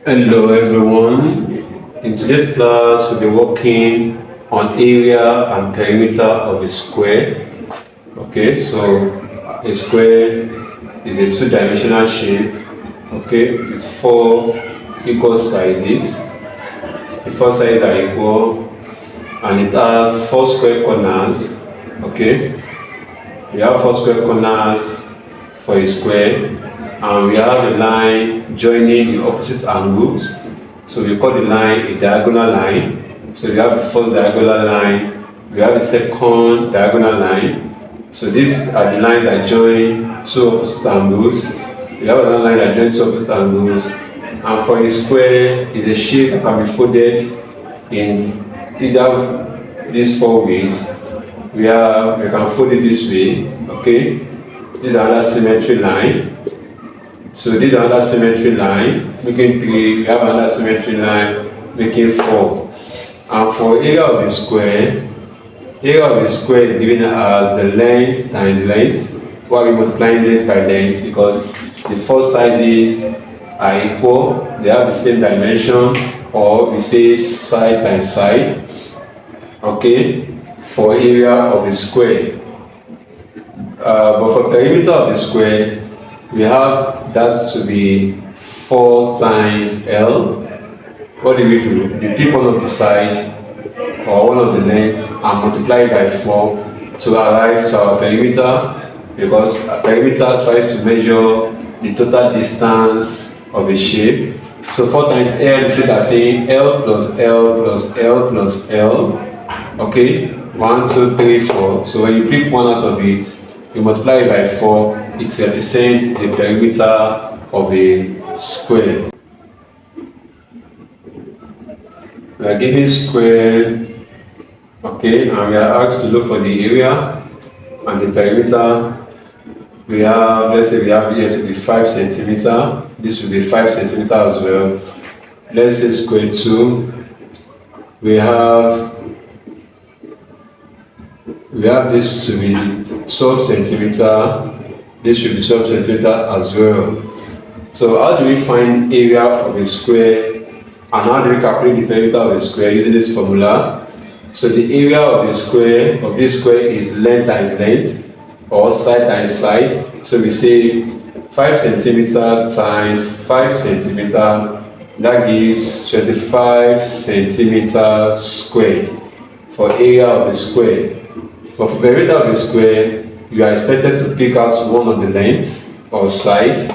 Hello everyone. In today's class, we'll be working on area and perimeter of a square. Okay, so a square is a two-dimensional shape, okay, with four equal sizes. The four sizes are equal and it has four square corners. Okay, we have four square corners for a square, and we have a line joining the opposite angles. So we call the line a diagonal line. So we have the first diagonal line, we have the second diagonal line. So these are the lines that join two opposite angles. We have another line that joins two opposite angles. And for a square, is a shape that can be folded in either of these four ways. We can fold it this way. Okay, this is another symmetry line. So this is another symmetry line making 3. We have another symmetry line making 4. And for area of the square is given as the length times length. Why are we multiplying length by length? Because the four sizes are equal, they have the same dimension, or we say side times side. Okay, for area of the square. But for perimeter of the square, we have that to be 4 times L. What do? We pick one of the side or one of the lengths and multiply it by 4 to arrive to our perimeter, because a perimeter tries to measure the total distance of a shape. So 4 times L is saying L plus L plus L plus L. Okay, 1, 2, 3, 4. So when you pick one out of it, you multiply it by 4, it represents the perimeter of a square. We are given square, okay, and we are asked to look for the area and the perimeter. We have, let's say we have here to be 5 centimeter. This will be 5 centimeter as well. Let's say square 2. We have this to be 12 centimeter. This should be 12 centimeter as well. So how do we find area of a square, and how do we calculate the perimeter of a square using this formula? So the area of a square of this square is length times length, or side times side. So we say 5 centimeter times 5 centimeter, that gives 25 centimeter squared for area of a square. But for perimeter of a square, you are expected to pick out one of the lengths or side,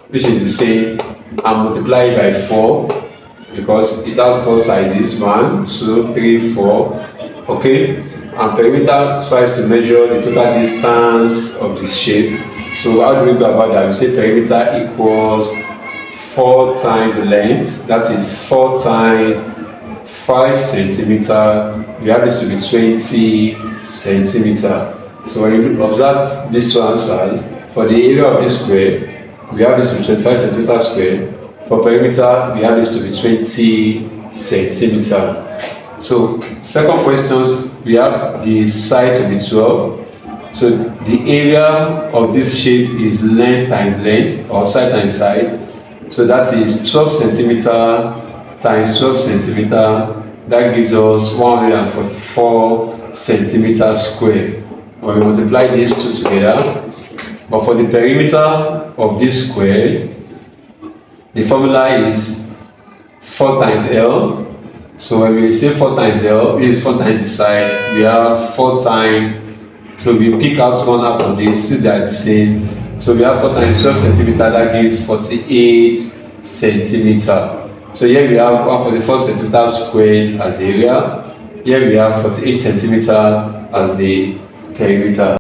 which is the same, and multiply it by 4, because it has 4 sizes, 1, 2, 3, 4. Okay, and perimeter tries to measure the total distance of the shape. So how do we go about that? We say perimeter equals 4 times the length, that is 4 times 5 centimeter. We have this to be 20 centimeter. So when you observe these two answers, for the area of this square, we have this to be 25 centimeter square. For perimeter, we have this to be 20 centimeter. So second questions, we have the side to be 12. So the area of this shape is length times length, or side times side. So that is 12 centimeter times 12 centimeter. That gives us 144 centimeter square. When we multiply these two together. But for the perimeter of this square, the formula is 4 times L. So when we say 4 times L, it is 4 times the side. We have 4 times. So we pick out one out of this since they are the same. So we have 4 times 12 centimeter, that gives 48 centimeter. So here we have 144 centimeter squared as the area. Here we have 48 centimeter as the perimeter.